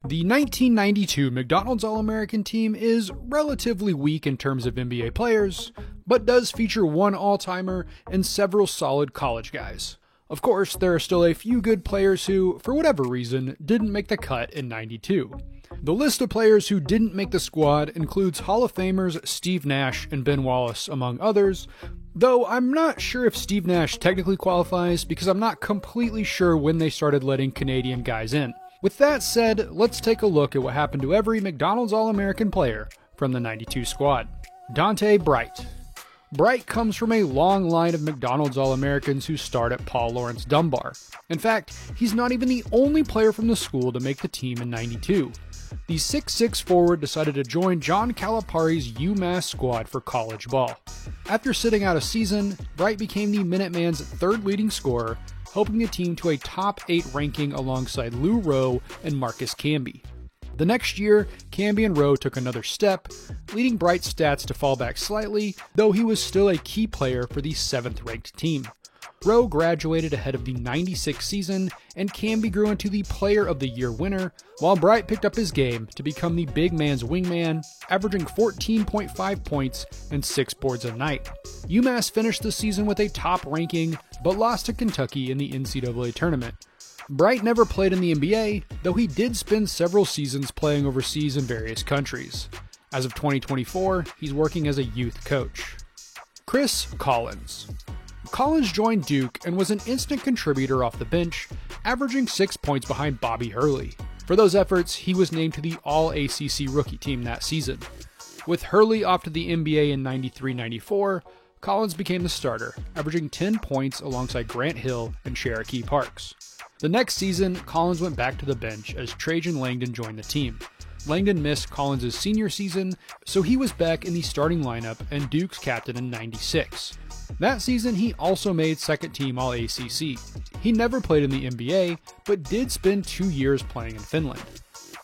The 1992 McDonald's All-American team is relatively weak in terms of NBA players, but does feature one all-timer and several solid college guys. Of course, there are still a few good players who, for whatever reason, didn't make the cut in '92. The list of players who didn't make the squad includes Hall of Famers Steve Nash and Ben Wallace, among others, though I'm not sure if Steve Nash technically qualifies because I'm not completely sure when they started letting Canadian guys in. With that said, let's take a look at what happened to every McDonald's All-American player from the '92 squad. Dante Bright. Bright comes from a long line of McDonald's All-Americans who start at Paul Laurence Dunbar. In fact, he's not even the only player from the school to make the team in '92. The 6'6" forward decided to join John Calipari's UMass squad for college ball. After sitting out a season, Bright became the Minuteman's third leading scorer, helping the team to a top 8 ranking alongside Lou Rowe and Marcus Camby. The next year, Camby and Rowe took another step, leading Bright's stats to fall back slightly, though he was still a key player for the 7th ranked team. Rowe graduated ahead of the '96 season, and Camby grew into the Player of the Year winner, while Bright picked up his game to become the big man's wingman, averaging 14.5 points and 6 boards a night. UMass finished the season with a top ranking, but lost to Kentucky in the NCAA tournament. Bright never played in the NBA, though he did spend several seasons playing overseas in various countries. As of 2024, he's working as a youth coach. Chris Collins. Collins joined Duke and was an instant contributor off the bench, averaging 6 points behind Bobby Hurley. For those efforts, he was named to the All-ACC rookie team that season. With Hurley off to the NBA in '93-94, Collins became the starter, averaging 10 points alongside Grant Hill and Cherokee Parks. The next season, Collins went back to the bench as Trajan Langdon joined the team. Langdon missed Collins' senior season, so he was back in the starting lineup and Duke's captain in '96. That season, he also made second team All-ACC. He never played in the NBA, but did spend 2 years playing in Finland.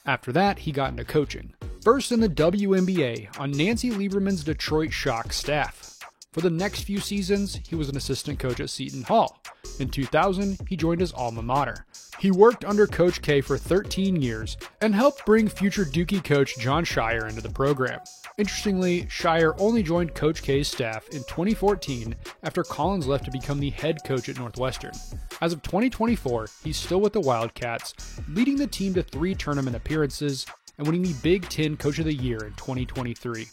After that, he got into coaching. First in the WNBA on Nancy Lieberman's Detroit Shock staff. For the next few seasons, he was an assistant coach at Seton Hall. In 2000, he joined his alma mater. He worked under Coach K for 13 years and helped bring future Dookie coach Jon Scheyer into the program. Interestingly, Scheyer only joined Coach K's staff in 2014 after Collins left to become the head coach at Northwestern. As of 2024, he's still with the Wildcats, leading the team to 3 tournament appearances and winning the Big Ten Coach of the Year in 2023.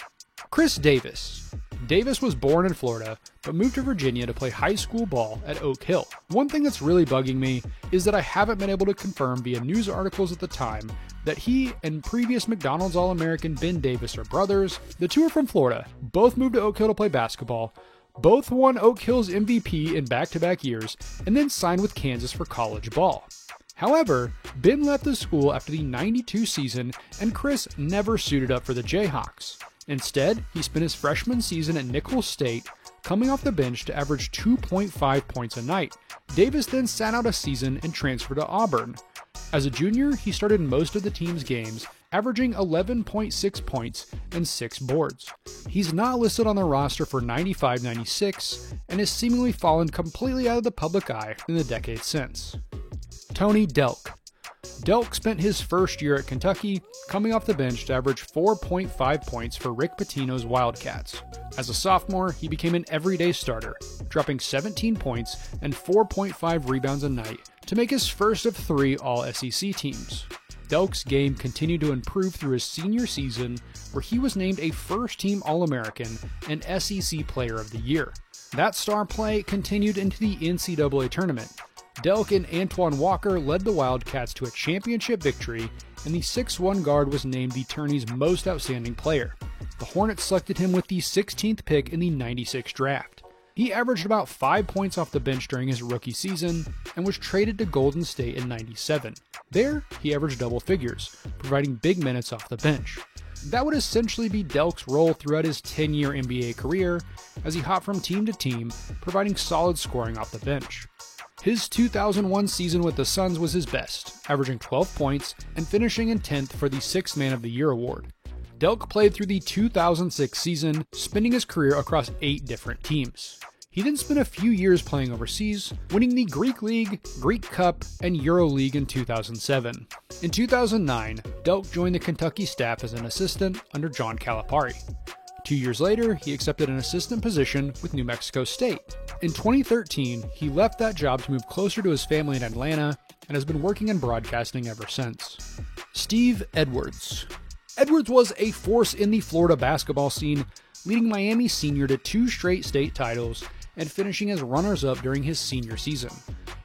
Chris Davis. Davis was born in Florida, but moved to Virginia to play high school ball at Oak Hill. One thing that's really bugging me is that I haven't been able to confirm via news articles at the time that he and previous McDonald's All-American Ben Davis are brothers. The two are from Florida, both moved to Oak Hill to play basketball, both won Oak Hill's MVP in back-to-back years, and then signed with Kansas for college ball. However, Ben left the school after the '92 season, and Chris never suited up for the Jayhawks. Instead, he spent his freshman season at Nicholls State, coming off the bench to average 2.5 points a night. Davis then sat out a season and transferred to Auburn. As a junior, he started most of the team's games, averaging 11.6 points and 6 boards. He's not listed on the roster for '95-96 and has seemingly fallen completely out of the public eye in the decades since. Tony Delk. Delk spent his first year at Kentucky, coming off the bench to average 4.5 points for Rick Pitino's Wildcats. As a sophomore, he became an everyday starter, dropping 17 points and 4.5 rebounds a night to make his first of 3 All-SEC teams. Delk's game continued to improve through his senior season, where he was named a first-team All-American and SEC Player of the Year. That star play continued into the NCAA tournament. Delk and Antoine Walker led the Wildcats to a championship victory, and the 6'1" guard was named the tourney's most outstanding player. The Hornets selected him with the 16th pick in the '96 draft. He averaged about 5 points off the bench during his rookie season, and was traded to Golden State in '97. There, he averaged double figures, providing big minutes off the bench. That would essentially be Delk's role throughout his 10-year NBA career, as he hopped from team to team, providing solid scoring off the bench. His 2001 season with the Suns was his best, averaging 12 points and finishing in 10th for the 6th Man of the Year award. Delk played through the 2006 season, spending his career across 8 different teams. He then spent a few years playing overseas, winning the Greek League, Greek Cup, and Euro League in 2007. In 2009, Delk joined the Kentucky staff as an assistant under John Calipari. 2 years later, he accepted an assistant position with New Mexico State. In 2013, he left that job to move closer to his family in Atlanta and has been working in broadcasting ever since. Steve Edwards. Edwards was a force in the Florida basketball scene, leading Miami senior to 2 straight state titles and finishing as runners-up during his senior season.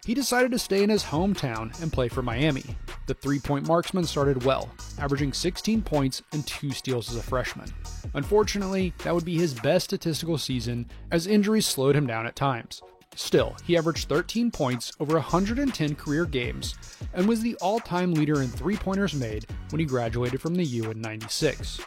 He decided to stay in his hometown and play for Miami. The three-point marksman started well, averaging 16 points and 2 steals as a freshman. Unfortunately, that would be his best statistical season as injuries slowed him down at times. Still, he averaged 13 points over 110 career games and was the all-time leader in three-pointers made when he graduated from the U in '96.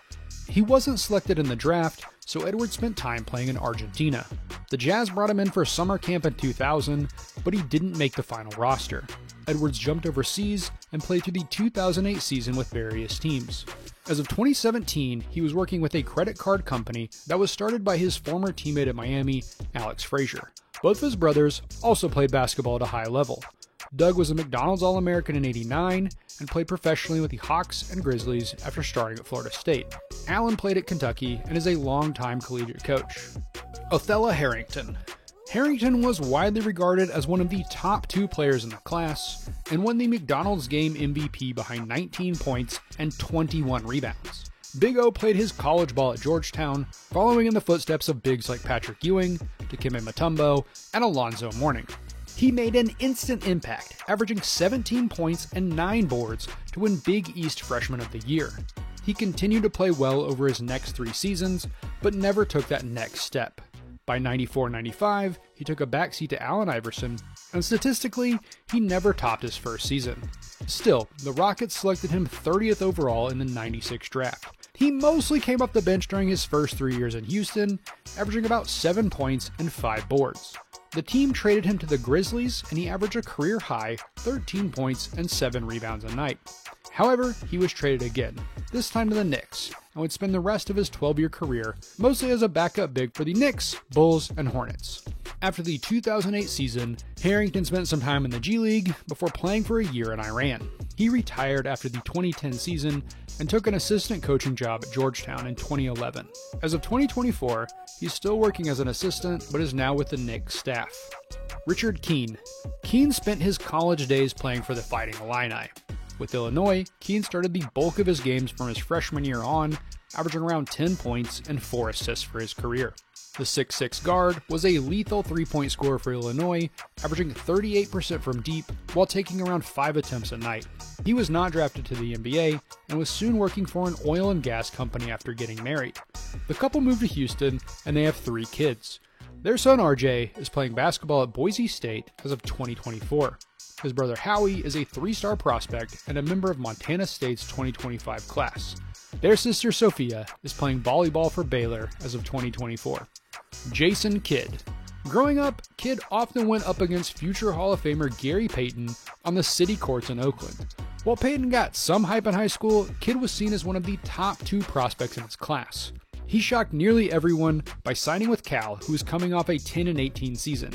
He wasn't selected in the draft, so Edwards spent time playing in Argentina. The Jazz brought him in for summer camp in 2000, but he didn't make the final roster. Edwards jumped overseas and played through the 2008 season with various teams. As of 2017, he was working with a credit card company that was started by his former teammate at Miami, Alex Frazier. Both of his brothers also played basketball at a high level. Doug was a McDonald's All-American in '89 and played professionally with the Hawks and Grizzlies after starting at Florida State. Allen played at Kentucky and is a longtime collegiate coach. Othella Harrington. Harrington was widely regarded as one of the top 2 players in the class and won the McDonald's game MVP behind 19 points and 21 rebounds. Big O played his college ball at Georgetown, following in the footsteps of bigs like Patrick Ewing, Dikembe Mutombo, and Alonzo Mourning. He made an instant impact, averaging 17 points and 9 boards to win Big East Freshman of the Year. He continued to play well over his next 3 seasons, but never took that next step. By 94-95, he took a backseat to Allen Iverson, and statistically, he never topped his first season. Still, the Rockets selected him 30th overall in the '96 draft. He mostly came off the bench during his first 3 years in Houston, averaging about 7 points and 5 boards. The team traded him to the Grizzlies, and he averaged a career-high 13 points and 7 rebounds a night. However, he was traded again, this time to the Knicks, and would spend the rest of his 12-year career mostly as a backup big for the Knicks, Bulls, and Hornets. After the 2008 season, Harrington spent some time in the G League before playing for a year in Iran. He retired after the 2010 season and took an assistant coaching job at Georgetown in 2011. As of 2024, he's still working as an assistant but is now with the Knicks staff. Richard Keene. Keene spent his college days playing for the Fighting Illini. With Illinois, Keene started the bulk of his games from his freshman year on, averaging around 10 points and 4 assists for his career. The 6'6" guard was a lethal three-point scorer for Illinois, averaging 38% from deep while taking around 5 attempts a night. He was not drafted to the NBA and was soon working for an oil and gas company after getting married. The couple moved to Houston and they have 3 kids. Their son RJ is playing basketball at Boise State as of 2024. His brother Howie is a 3-star prospect and a member of Montana State's 2025 class. Their sister Sophia is playing volleyball for Baylor as of 2024. Jason Kidd. Growing up, Kidd often went up against future Hall of Famer Gary Payton on the city courts in Oakland. While Payton got some hype in high school, Kidd was seen as one of the top 2 prospects in his class. He shocked nearly everyone by signing with Cal, who was coming off a 10-18 season.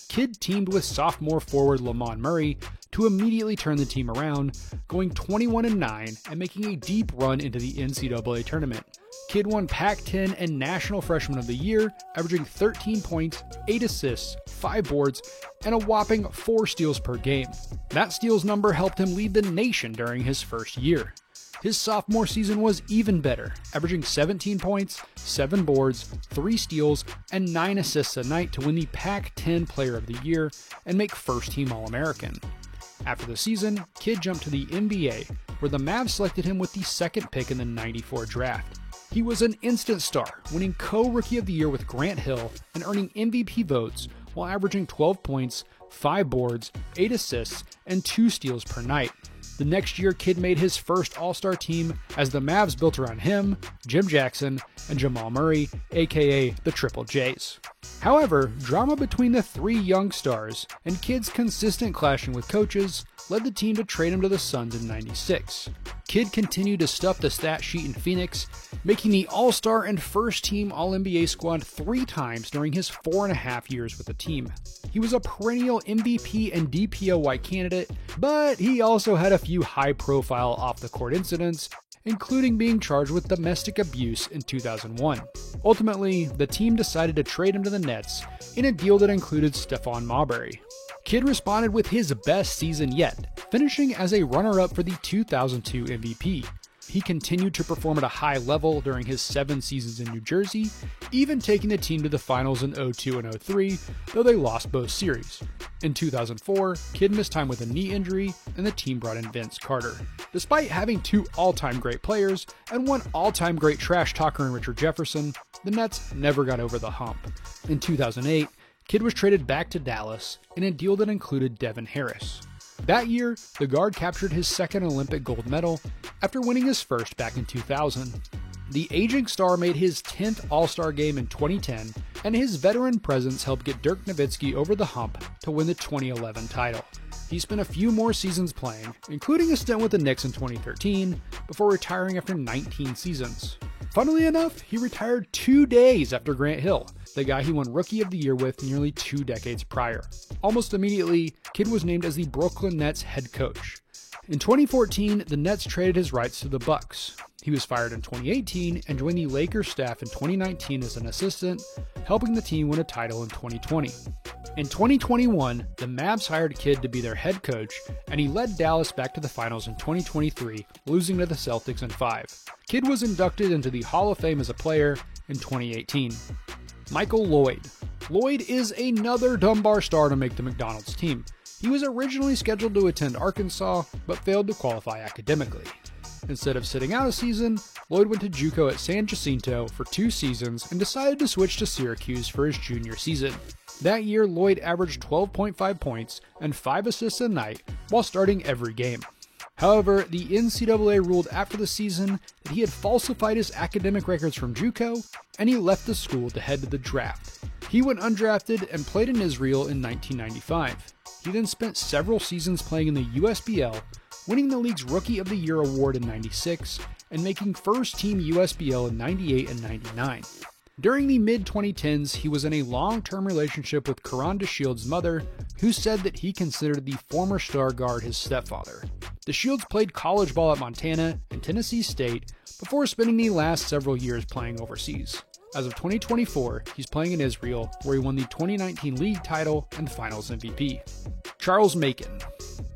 Kidd teamed with sophomore forward Lamond Murray to immediately turn the team around, going 21-9 and making a deep run into the NCAA tournament. Kidd won Pac-10 and National Freshman of the Year, averaging 13 points, 8 assists, 5 boards, and a whopping 4 steals per game. That steals number helped him lead the nation during his first year. His sophomore season was even better, averaging 17 points, 7 boards, 3 steals, and 9 assists a night to win the Pac-10 Player of the Year and make first-team All-American. After the season, Kidd jumped to the NBA, where the Mavs selected him with the 2nd pick in the '94 draft. He was an instant star, winning co-Rookie of the Year with Grant Hill and earning MVP votes while averaging 12 points, 5 boards, 8 assists, and 2 steals per night. The next year, Kidd made his first All-Star team as the Mavs built around him, Jim Jackson, and Jamal Murray, aka the Triple J's. However, drama between the 3 young stars and Kidd's consistent clashing with coaches led the team to trade him to the Suns in '96. Kidd continued to stuff the stat sheet in Phoenix, making the All-Star and first-team All-NBA squad 3 times during his 4.5 years with the team. He was a perennial MVP and DPOY candidate, but he also had a few high-profile off-the-court incidents, including being charged with domestic abuse in 2001. Ultimately, the team decided to trade him to the Nets in a deal that included Stephon Marbury. Kidd responded with his best season yet, finishing as a runner-up for the 2002 MVP. He continued to perform at a high level during his 7 seasons in New Jersey, even taking the team to the finals in 02 and 03, though they lost both series. In 2004, Kidd missed time with a knee injury, and the team brought in Vince Carter. Despite having 2 all-time great players and 1 all-time great trash talker in Richard Jefferson, the Nets never got over the hump. In 2008, Kidd was traded back to Dallas in a deal that included Devin Harris. That year, the guard captured his 2nd Olympic gold medal after winning his first back in 2000. The aging star made his 10th All-Star game in 2010, and his veteran presence helped get Dirk Nowitzki over the hump to win the 2011 title. He spent a few more seasons playing, including a stint with the Knicks in 2013, before retiring after 19 seasons. Funnily enough, he retired 2 days after Grant Hill, the guy he won Rookie of the Year with nearly 2 decades prior. Almost immediately, Kidd was named as the Brooklyn Nets head coach. In 2014, the Nets traded his rights to the Bucks. He was fired in 2018 and joined the Lakers staff in 2019 as an assistant, helping the team win a title in 2020. In 2021, the Mavs hired Kidd to be their head coach, and he led Dallas back to the finals in 2023, losing to the Celtics in 5. Kidd was inducted into the Hall of Fame as a player in 2018. Michael Lloyd. Lloyd is another Dunbar star to make the McDonald's team. He was originally scheduled to attend Arkansas, but failed to qualify academically. Instead of sitting out a season, Lloyd went to JUCO at San Jacinto for 2 seasons and decided to switch to Syracuse for his junior season. That year, Lloyd averaged 12.5 points and 5 assists a night while starting every game. However, the NCAA ruled after the season that he had falsified his academic records from JUCO, and he left the school to head to the draft. He went undrafted and played in Israel in 1995. He then spent several seasons playing in the USBL, winning the league's Rookie of the Year award in 96 and making first-team USBL in 98 and 99. During the mid-2010s, he was in a long-term relationship with Karan DeShield's mother, who said that he considered the former star guard his stepfather. DeShields played college ball at Montana and Tennessee State before spending the last several years playing overseas. As of 2024, he's playing in Israel, where he won the 2019 league title and finals MVP. Charles Macon.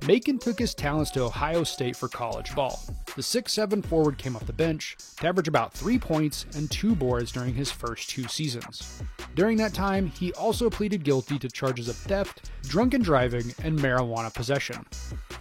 Macon took his talents to Ohio State for college ball. The 6'7" forward came off the bench to average about 3 points and 2 boards during his first 2 seasons. During that time, he also pleaded guilty to charges of theft, drunken driving, and marijuana possession.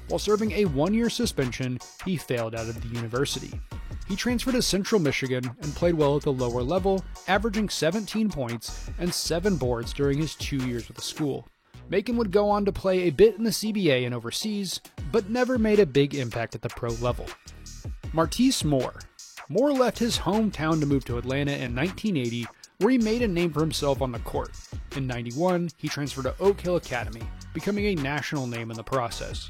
While serving a 1-year suspension, he failed out of the university. He transferred to Central Michigan and played well at the lower level, averaging 17 points and 7 boards during his 2 years with the school. Macon would go on to play a bit in the CBA and overseas, but never made a big impact at the pro level. Martise Moore. Moore left his hometown to move to Atlanta in 1980, where he made a name for himself on the court. In 91, he transferred to Oak Hill Academy, becoming a national name in the process.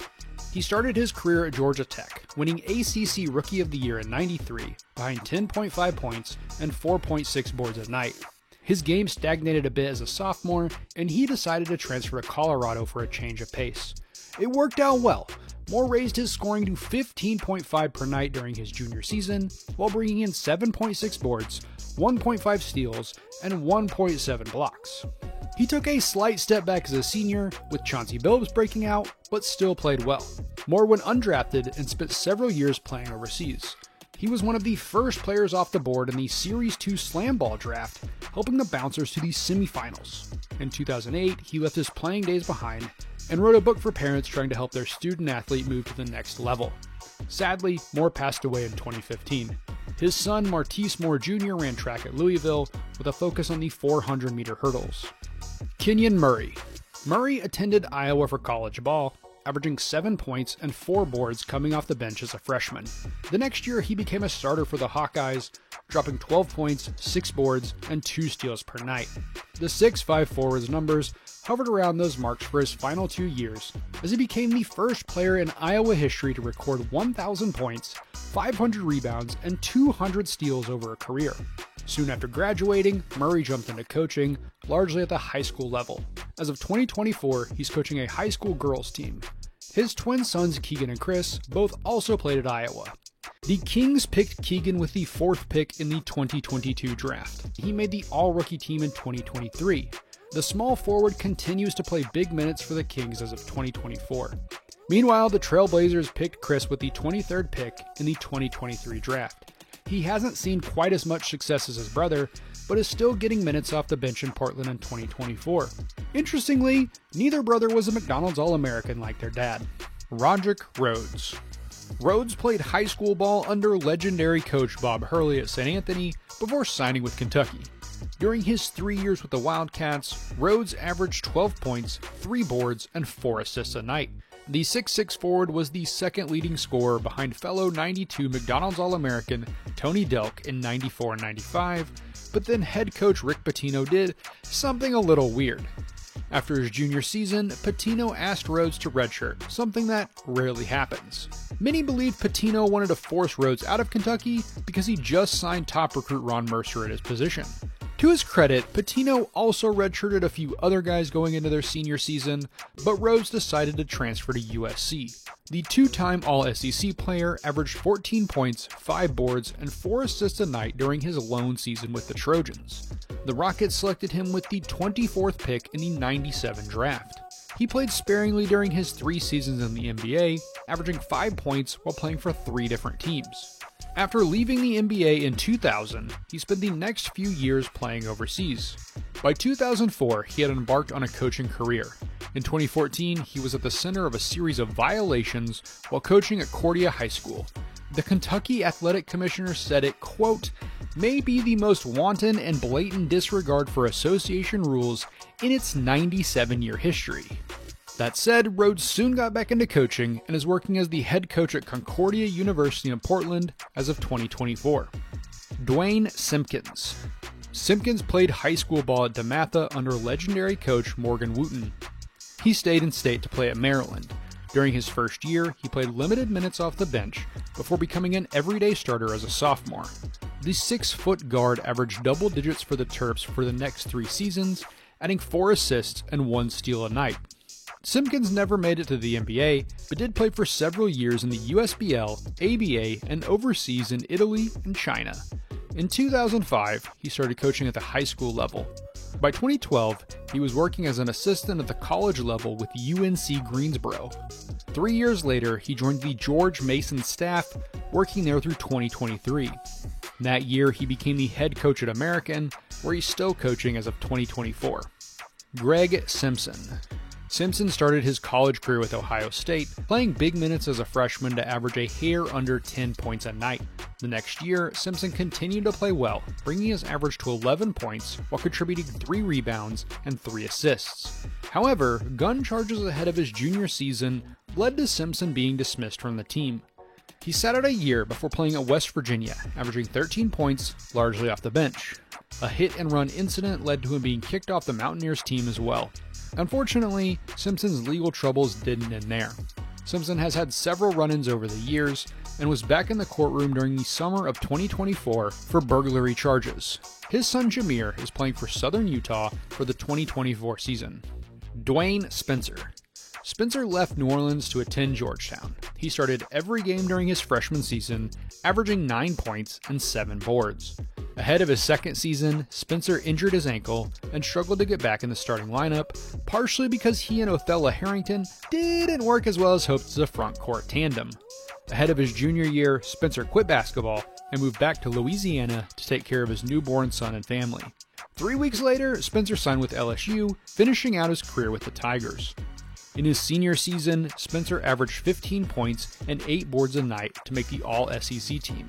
He started his career at Georgia Tech, winning ACC Rookie of the Year in 93, behind 10.5 points and 4.6 boards a night. His game stagnated a bit as a sophomore, and he decided to transfer to Colorado for a change of pace. It worked out well. Moore raised his scoring to 15.5 per night during his junior season, while bringing in 7.6 boards, 1.5 steals, and 1.7 blocks. He took a slight step back as a senior, with Chauncey Billups breaking out, but still played well. Moore went undrafted and spent several years playing overseas. He was one of the first players off the board in the Series 2 Slam Ball draft, helping the Bouncers to the semifinals. In 2008, he left his playing days behind and wrote a book for parents trying to help their student athlete move to the next level. Sadly, Moore passed away in 2015. His son, Martise Moore Jr., ran track at Louisville with a focus on the 400-meter hurdles. Kenyon Murray. Murray attended Iowa for college ball, averaging 7 points and 4 boards coming off the bench as a freshman. The next year, he became a starter for the Hawkeyes, dropping 12 points, 6 boards, and 2 steals per night. The 6'5" forward's numbers hovered around those marks for his final 2 years as he became the first player in Iowa history to record 1,000 points, 500 rebounds, and 200 steals over a career. Soon after graduating, Murray jumped into coaching, largely at the high school level. As of 2024, he's coaching a high school girls team. His twin sons Keegan and Chris both also played at Iowa. The Kings picked Keegan with the 4th pick in the 2022 draft. He made the All-Rookie team in 2023. The small forward continues to play big minutes for the Kings as of 2024. Meanwhile, the Trailblazers picked Chris with the 23rd pick in the 2023 draft. He hasn't seen quite as much success as his brother, but is still getting minutes off the bench in Portland in 2024. Interestingly, neither brother was a McDonald's All-American like their dad. Roderick Rhodes. Rhodes played high school ball under legendary coach Bob Hurley at St. Anthony before signing with Kentucky. During his 3 years with the Wildcats, Rhodes averaged 12 points, 3 boards, and 4 assists a night. The 6'6" forward was the second leading scorer behind fellow 92 McDonald's All-American Tony Delk in 94 and 95, but then head coach Rick Pitino did something a little weird. After his junior season, Pitino asked Rhodes to redshirt, something that rarely happens. Many believe Pitino wanted to force Rhodes out of Kentucky because he just signed top recruit Ron Mercer at his position. To his credit, Pitino also redshirted a few other guys going into their senior season, but Rhodes decided to transfer to USC. The 2-time All-SEC player averaged 14 points, 5 boards, and 4 assists a night during his lone season with the Trojans. The Rockets selected him with the 24th pick in the 97 draft. He played sparingly during his 3 seasons in the NBA, averaging 5 points while playing for 3 different teams. After leaving the NBA in 2000, he spent the next few years playing overseas. By 2004, he had embarked on a coaching career. In 2014, he was at the center of a series of violations while coaching at Cordia High School. The Kentucky Athletic Commissioner said it, quote, may be the most wanton and blatant disregard for association rules in its 97-year history. That said, Rhodes soon got back into coaching and is working as the head coach at Concordia University in Portland as of 2024. Dwayne Simpkins. Simpkins played high school ball at DeMatha under legendary coach Morgan Wooten. He stayed in state to play at Maryland. During his first year, he played limited minutes off the bench before becoming an everyday starter as a sophomore. The 6-foot guard averaged double digits for the Terps for the next 3 seasons, adding 4 assists and 1 steal a night. Simpkins never made it to the NBA, but did play for several years in the USBL, ABA, and overseas in Italy and China. In 2005, he started coaching at the high school level. By 2012, he was working as an assistant at the college level with UNC Greensboro. 3 years later, he joined the George Mason staff, working there through 2023. That year, he became the head coach at American, where he's still coaching as of 2024. Greg Simpson. Simpson started his college career with Ohio State, playing big minutes as a freshman to average a hair under 10 points a night. The next year, Simpson continued to play well, bringing his average to 11 points while contributing 3 rebounds and 3 assists. However, gun charges ahead of his junior season led to Simpson being dismissed from the team. He sat out a year before playing at West Virginia, averaging 13 points, largely off the bench. A hit-and-run incident led to him being kicked off the Mountaineers team as well. Unfortunately, Simpson's legal troubles didn't end there. Simpson has had several run-ins over the years and was back in the courtroom during the summer of 2024 for burglary charges. His son Jameer is playing for Southern Utah for the 2024 season. Dwayne Spencer. Spencer left New Orleans to attend Georgetown. He started every game during his freshman season, averaging 9 points and 7 boards. Ahead of his second season, Spencer injured his ankle and struggled to get back in the starting lineup, partially because he and Othello Harrington didn't work as well as hoped as a front court tandem. Ahead of his junior year, Spencer quit basketball and moved back to Louisiana to take care of his newborn son and family. 3 weeks later, Spencer signed with LSU, finishing out his career with the Tigers. In his senior season, Spencer averaged 15 points and 8 boards a night to make the All-SEC team.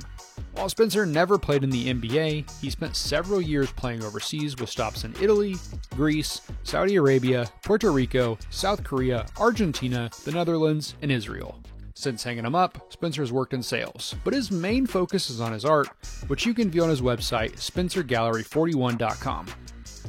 While Spencer never played in the NBA, he spent several years playing overseas with stops in Italy, Greece, Saudi Arabia, Puerto Rico, South Korea, Argentina, the Netherlands, and Israel. Since hanging him up, Spencer has worked in sales, but his main focus is on his art, which you can view on his website, spencergallery41.com.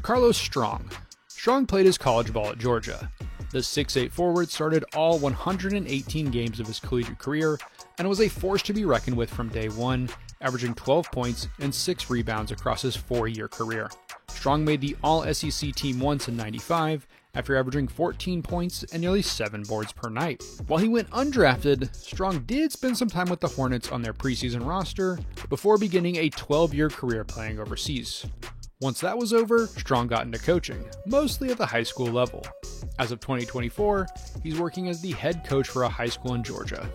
Carlos Strong. Strong played his college ball at Georgia. The 6'8" forward started all 118 games of his collegiate career and was a force to be reckoned with from day one, averaging 12 points and 6 rebounds across his 4-year career. Strong made the All-SEC team once in '95 after averaging 14 points and nearly 7 boards per night. While he went undrafted, Strong did spend some time with the Hornets on their preseason roster before beginning a 12-year career playing overseas. Once that was over, Strong got into coaching, mostly at the high school level. As of 2024, he's working as the head coach for a high school in Georgia.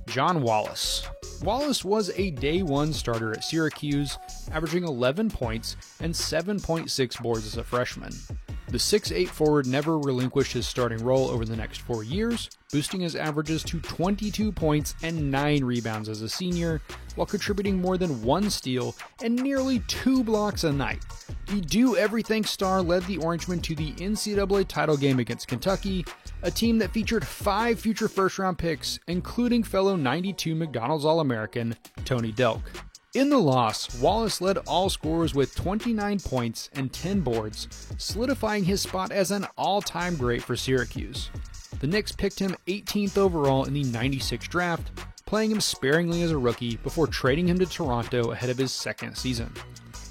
John Wallace. Wallace was a day one starter at Syracuse, averaging 11 points and 7.6 boards as a freshman. The 6'8" forward never relinquished his starting role over the next 4 years, boosting his averages to 22 points and 9 rebounds as a senior, while contributing more than 1 steal and nearly 2 blocks a night. The do-everything star led the Orangemen to the NCAA title game against Kentucky, a team that featured 5 future first-round picks, including fellow '92 McDonald's All-American Tony Delk. In the loss, Wallace led all scorers with 29 points and 10 boards, solidifying his spot as an all-time great for Syracuse. The Knicks picked him 18th overall in the '96 draft, playing him sparingly as a rookie before trading him to Toronto ahead of his second season.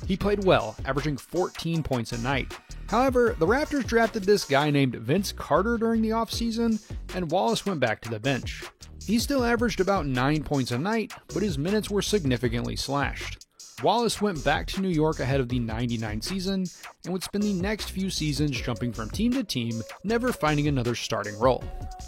He played well, averaging 14 points a night. However, the Raptors drafted this guy named Vince Carter during the offseason, and Wallace went back to the bench. He still averaged about 9 points a night, but his minutes were significantly slashed. Wallace went back to New York ahead of the '99 season and would spend the next few seasons jumping from team to team, never finding another starting role.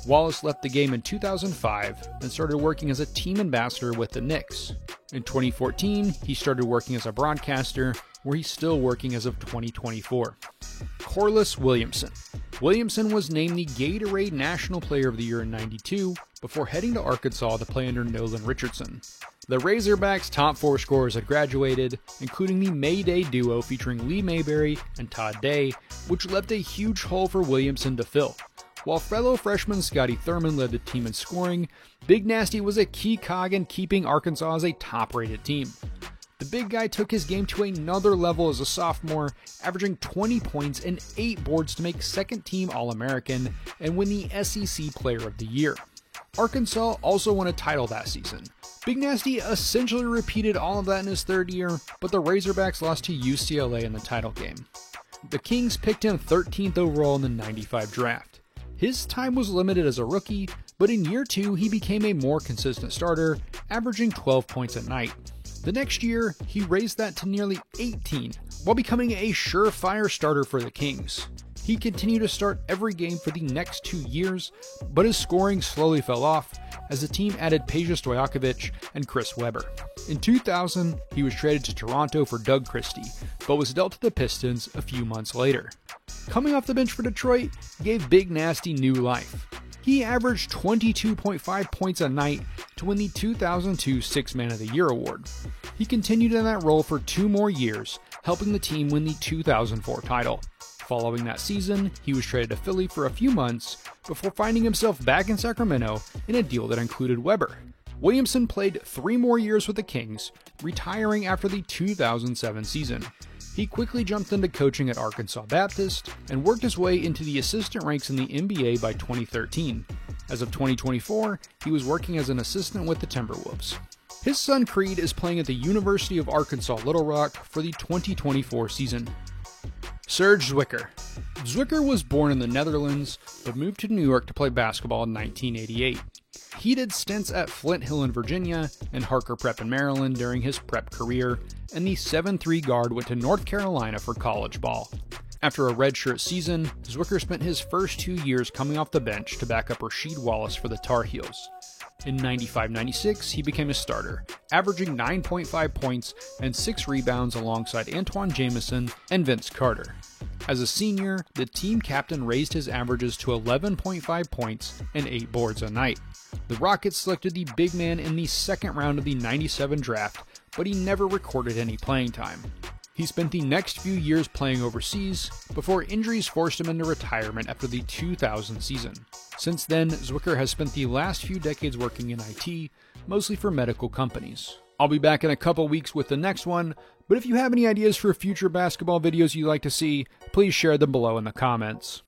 Wallace left the game in 2005 and started working as a team ambassador with the Knicks. In 2014, he started working as a broadcaster, where he's still working as of 2024. Corliss Williamson. Williamson was named the Gatorade National Player of the Year in '92 before heading to Arkansas to play under Nolan Richardson. The Razorbacks' top 4 scorers had graduated, including the Mayday duo featuring Lee Mayberry and Todd Day, which left a huge hole for Williamson to fill. While fellow freshman Scotty Thurman led the team in scoring, Big Nasty was a key cog in keeping Arkansas as a top-rated team. The big guy took his game to another level as a sophomore, averaging 20 points and 8 boards to make second-team All-American and win the SEC Player of the Year. Arkansas also won a title that season. Big Nasty essentially repeated all of that in his third year, but the Razorbacks lost to UCLA in the title game. The Kings picked him 13th overall in the '95 draft. His time was limited as a rookie, but in year 2 he became a more consistent starter, averaging 12 points a night. The next year, he raised that to nearly 18, while becoming a surefire starter for the Kings. He continued to start every game for the next 2 years, but his scoring slowly fell off as the team added Peja Stojakovic and Chris Webber. In 2000, he was traded to Toronto for Doug Christie, but was dealt to the Pistons a few months later. Coming off the bench for Detroit gave Big Nasty new life. He averaged 22.5 points a night to win the 2002 Sixth Man of the Year award. He continued in that role for 2 more years, helping the team win the 2004 title. Following that season, he was traded to Philly for a few months before finding himself back in Sacramento in a deal that included Webber. Williamson played 3 more years with the Kings, retiring after the 2007 season. He quickly jumped into coaching at Arkansas Baptist and worked his way into the assistant ranks in the NBA by 2013. As of 2024, he was working as an assistant with the Timberwolves. His son Creed is playing at the University of Arkansas Little Rock for the 2024 season. Serge Zwikker. Zwikker was born in the Netherlands, but moved to New York to play basketball in 1988. He did stints at Flint Hill in Virginia and Harker Prep in Maryland during his prep career, and the 7'3" guard went to North Carolina for college ball. After a redshirt season, Zwikker spent his first 2 years coming off the bench to back up Rasheed Wallace for the Tar Heels. In '95-96, he became a starter, averaging 9.5 points and 6 rebounds alongside Antoine Jamison and Vince Carter. As a senior, the team captain raised his averages to 11.5 points and 8 boards a night. The Rockets selected the big man in the second round of the '97 draft, but he never recorded any playing time. He spent the next few years playing overseas before injuries forced him into retirement after the 2000 season. Since then, Zwikker has spent the last few decades working in IT, mostly for medical companies. I'll be back in a couple weeks with the next one, but if you have any ideas for future basketball videos you'd like to see, please share them below in the comments.